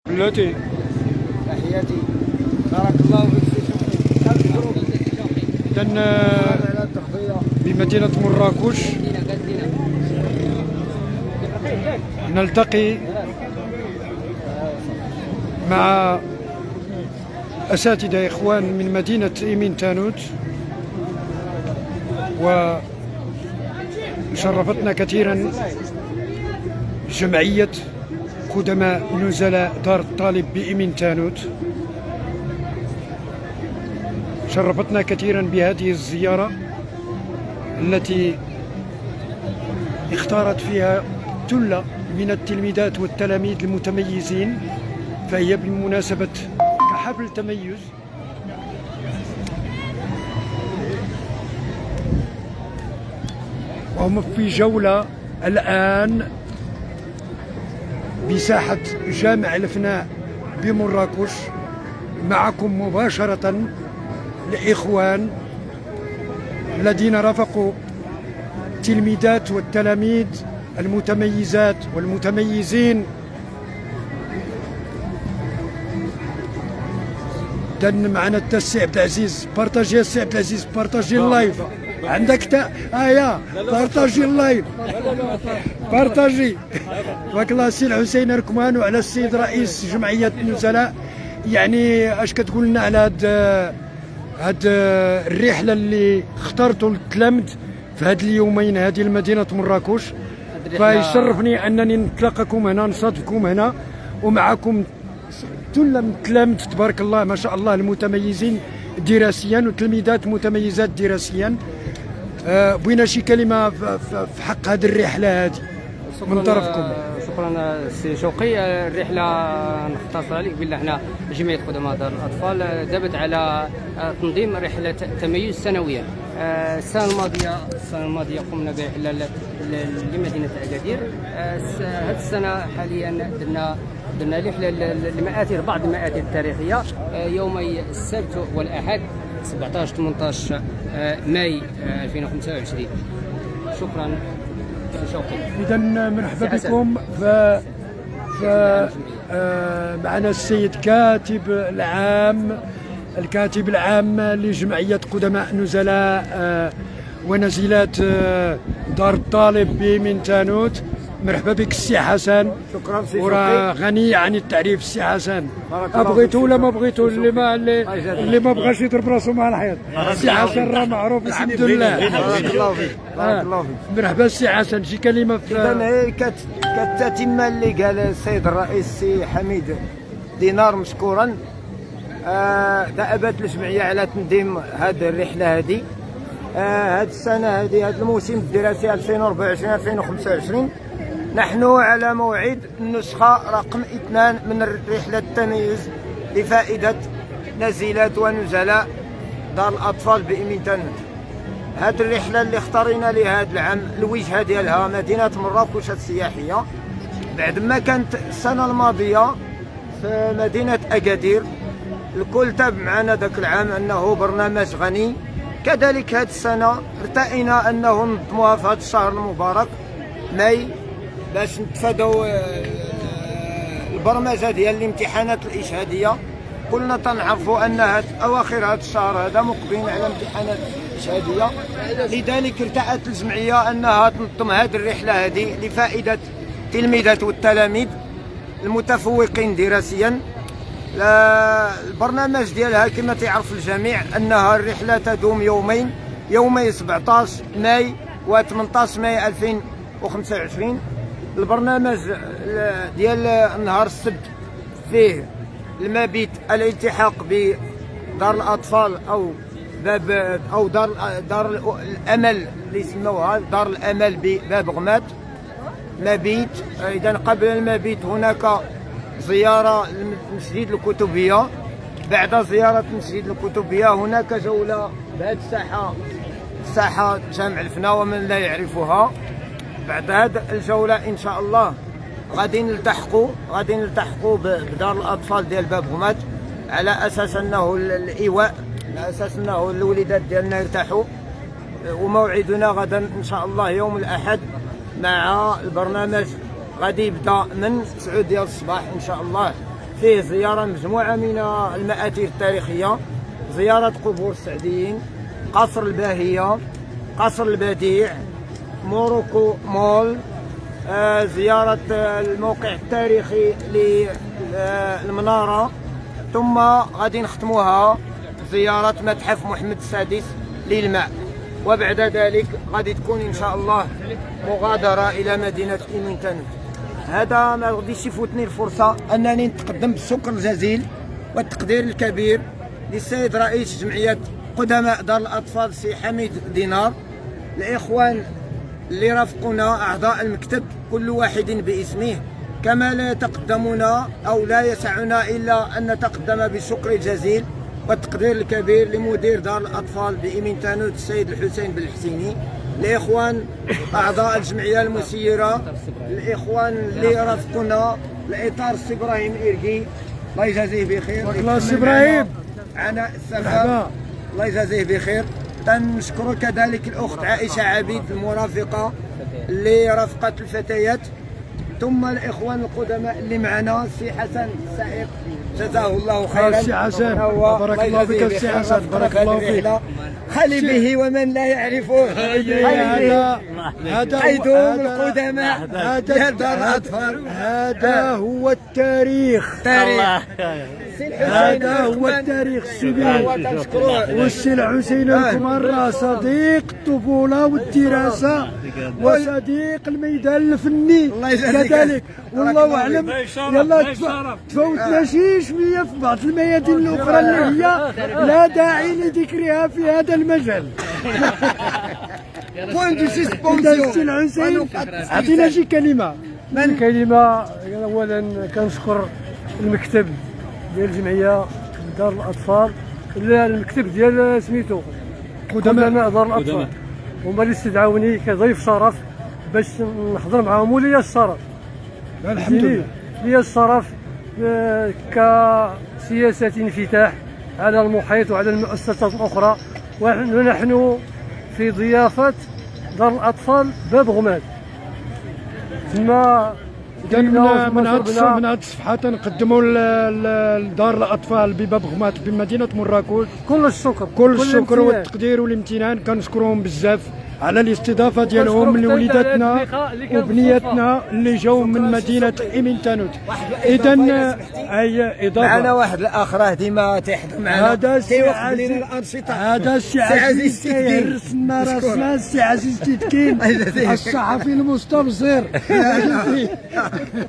بلاتي تحياتي. بارك الله فيك سي شكري. إذن بمدينة مراكش نلتقي مع أساتذة إخوان من مدينة إيمين تانوت، وشرفتنا كثيرا جمعية قدماء نزلاء دار الطالب بإيمين تانوت. شرفتنا كثيرا بهذه الزيارة التي اختارت فيها ثلة من التلميذات والتلاميذ المتميزين، فهي بمناسبة كحفل تميز. وهم في جولة الآن بساحة جامع الفناء بمراكش. معكم مباشرة الإخوان الذين رافقوا التلميذات والتلاميذ المتميزات والمتميزين. دن معنا حتى السي عبد العزيز. بارطاجي السي عبد العزيز، بارطاجي اللايف عندك يا بارطاجي اللايف، بارطاجي. تبارك الله السي الحسين ركمان وعلى السيد رئيس جمعية النزلاء. يعني اش كتقول لنا على هاد الرحلة اللي اخترتوا التلامذ في هاد اليومين هذه لمدينة مراكش؟ فيشرفني انني نتلاقاكم هنا، نصادفكم هنا ومعكم ثلة من التلامذ تبارك الله ما شاء الله المتميزين دراسيا وتلميذات متميزات دراسيا. بغينا شي كلمة في حق هذه الرحلة هذه من طرفكم. شكرا سي شوقي. الرحله نختصر عليك بان احنا جمعيه قدماء دار الاطفال دابت على تنظيم رحله تميز سنويا. السنه الماضيه قمنا برحله لمدينه اكادير. هذه السنه حاليا درنا رحله لمآثر بعض المآثر التاريخيه يومي السبت والاحد 17 18 ماي 2025. شكرا سي شوقي. إذا مرحبا بكم. معنا السيد الكاتب العام لجمعية قدماء نزلاء ونزيلات دار الطالب بإيمين تانوت. مرحبا بك السي حسن. شكرا سي وراه شكري. غني عن التعريف السي حسن. بغيتو ولا ما بغيتو؟ اللي ما بغاش يضرب راسو مع الحيط. السي حسن راه معروف الحمد لله. بارك الله فيك. بارك الله فيك. مرحبا السي حسن، شي كلمة في إذا كتتم اللي قال السيد الرئيس سي حميد دينار مشكورا. دأبت الجمعية على تنظيم هذه الرحلة هذه. هذه السنة هذه، هذا الموسم الدراسي 2024-2025 نحن على موعد النسخة رقم 2 من رحلة التميز لفائدة نزيلات ونزلاء دار الأطفال بإيمين تانوت. هذه الرحلة اللي اختارينا لهذا العام الوجهة ديالها مدينة مراكش السياحية، بعد ما كانت السنة الماضية في مدينة أكادير. الكل تاب معنا ذاك العام أنه برنامج غني. كذلك هذه السنة ارتئينا أنه نظموها في هذا الشهر المبارك ماي باش نتفادوا البرمجة ديال الامتحانات الإشهادية. كلنا تنعرفوا أن أواخر هذا الشهر هذا مقبلين على امتحانات إشهادية. لذلك ارتأت الجمعية أنها تنظم هذه الرحلة هذه لفائدة التلميذات والتلاميذ المتفوقين دراسيا. البرنامج ديالها كما تعرف الجميع أنها الرحلة تدوم يومين، يومي 17 ماي و 18 ماي 2025. البرنامج ديال نهار السبت فيه المبيت الالتحاق بدار الأطفال أو باب أو دار الأمل اللي يسموها دار الأمل بباب غمات مبيت. إذا قبل المبيت هناك زيارة للمسجد الكتبية. بعد زيارة المسجد الكتبية هناك جولة بهذه ساحة جامع الفناء ومن لا يعرفها. بعد هذه الجولة إن شاء الله غادي نلتحقوا بدار الأطفال ديال باب غمات على أساس أنه الإيواء، على أساس أنه الوليدات ديالنا يرتاحوا. وموعدنا غدا إن شاء الله يوم الأحد مع البرنامج غادي يبدا من 9 ديال الصباح ان شاء الله فيه زيارة مجموعة من المآثر التاريخية، زيارة قبور السعديين، قصر الباهية، قصر البديع، موروكو مول، زيارة الموقع التاريخي للمنارة، ثم غادي نختموها زيارة متحف محمد السادس للماء. وبعد ذلك غادي تكون إن شاء الله مغادرة إلى مدينة إيمنتانوت. هذا ما غاديش يفوتني الفرصة أنني نتقدم بالشكر الجزيل والتقدير الكبير للسيد رئيس جمعية قدماء دار الأطفال سي حميد دينار، الإخوان اللي رافقونا أعضاء المكتب كل واحد باسمه، كما لا يتقدمون أو لا يسعنا إلا أن نتقدم بالشكر الجزيل والتقدير الكبير لمدير دار الأطفال بإيمنتانوت السيد الحسين بن الحسيني، الإخوان أعضاء الجمعية المسيرة، الإخوان اللي رافقونا، الإطار السي إبراهيم إرقي الله يجازيه بخير، الله السي إبراهيم عناء السفر الله يجازيه بخير. تنشكر كذلك الأخت عائشة عبيد المرافقة اللي رافقت الفتيات، ثم الإخوان القدماء اللي معنا السي حسن السائق جزاه الله خيرا. السي حسن بارك الله فيك السي حسن، بارك الله فيك. خلي به ومن لا يعرفه، هذا حيدهم القدماء ديال دار الأطفال، هذا هو التاريخ، هذا هو التاريخ. السيدي والسي الحسين الكمارة صديق الطفولة والدراسة وصديق الميدان الفني كذلك، والله أعلم. يلا تفوتنا شي شوية في بعض الميادين الأخرى اللي هي لا داعي لذكرها في هذا المجال. السي الحسين أعطينا شي كلمة. كلمة أولا كنشكر المكتب ديال الجمعية دار الأطفال، المكتب ديال سميتو قدماء دار الأطفال، هما اللي استدعوني كضيف شرف باش نحضر معاهم، وليا الشرف الحمد لله، ليا الشرف كسياسة انفتاح على المحيط وعلى المؤسسات الأخرى، ونحن في ضيافة دار الأطفال باب غماد. تما من هذه الصفحة تنقدموا لدار الأطفال بباب غمات بمدينة مراكش كل الشكر، كل الشكر والتقدير والامتنان. كنشكرهم بزاف على الاستضافة ديالهم لوليداتنا وبنياتنا اللي جاوا من مدينة إيمنتانوت. إذا أي إضافة معنا واحد الأخ ديما تيحضر معنا، هذا السي الأنشطة، هذا السي عزيز تيهرس لنا راسنا، السي عزيز تيتكين الصحفي المستبصر،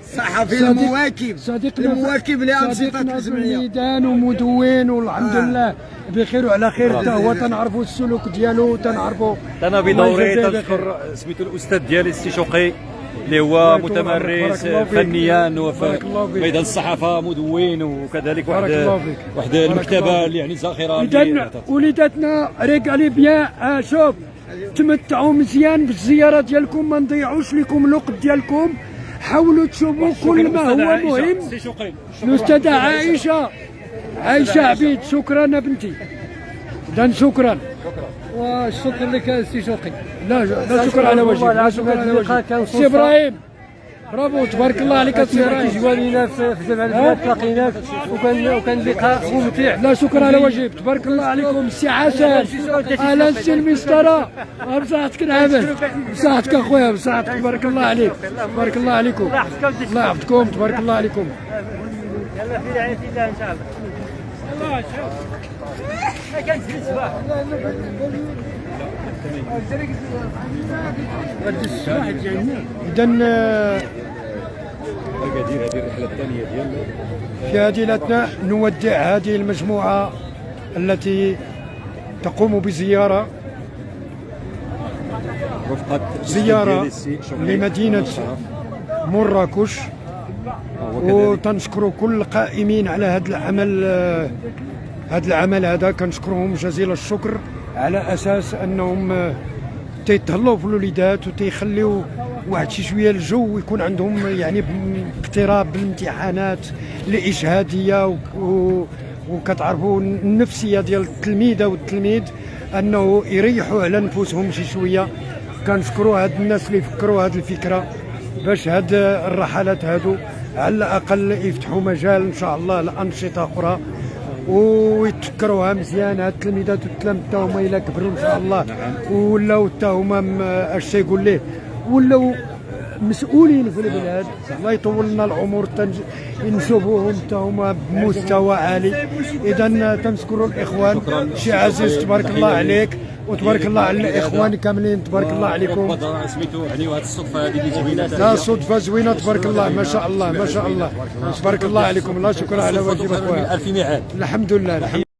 الصحفي المواكب، المواكب لأنشطة الجمعية، الميدان ومدون، والحمد لله بخير وعلى خير. حتى هو تنعرفوا السلوك ديالو، تنعرفوا. انا بدوري تنشكر سميتو الاستاذ ديالي السي شوقي اللي هو متمرس فنيا وفي ميدان الصحافه مدون، وكذلك واحد المكتبه اللي يعني زاخره. اذا وليداتنا ريكالي بيان، شوف تمتعوا مزيان بالزياره ديالكم، ما نضيعوش لكم الوقت ديالكم، حاولوا تشوفوا كل ما هو مهم. الاستاذه عائشه عبيد، شكرا بنتي. اذا شكرا والشكر لك السي شوقي. لا شكرا على وجهك، لا شكرا على وجهك. سي ابراهيم برافو تبارك الله عليك السي ابراهيم، جوالينا في جمع البلاد تلاقيناك وكان لقاء ممتع. لا شكرا على وجهك، تبارك الله عليكم. السي حسن اهلا السي المسطره، بصحتك نعمل، بصحتك اخويا، بصحتك، تبارك الله عليك، تبارك الله عليكم، الله يحفظكم، تبارك الله عليكم. يلا في رعاية الله ان شاء الله. ما كانش في الصباح اذا هذه الرحله الثانيه ديالنا في هديلتنا نودع هذه المجموعه التي تقوم بزياره لمدينه مراكش، وتنشكر كل القائمين على هذا العمل هذا، كنشكرهم جزيل الشكر على اساس انهم تيتهلاو في الوليدات وتيخليو واحد شي شويه الجو يكون عندهم يعني اقتراب بالامتحانات الاجهاديه، وكتعرفوا النفسيه ديال التلميذه والتلميذ انه يريحوا على نفوسهم شي شويه. كنشكروا هاد الناس اللي فكروا هاد الفكره باش هاد الرحلات هادو على الاقل يفتحوا مجال ان شاء الله لانشطه اخرى ويتفكروها مزيان. هاد التلميذات والتلامذه حتى هما الا كبروا ان شاء الله ولاو حتى هما اش تيقول ليه ولاو مسؤولين في البلاد، الله يطول لنا العمر ينسبوهم حتى هما بمستوى عالي. اذا تنشكروا الاخوان. شي عزيز تبارك الله عليك وتبارك الله على الاخوان كاملين، تبارك الله عليكم. سميتو يعني وهذه الصدفه هذه اللي زوينه، لا صدفه زوينه تبارك الله، ما شاء الله ما شاء الله، تبارك الله عليكم. لا شكرا على واجب اخويا. الف ميعاد. الحمد لله الحمد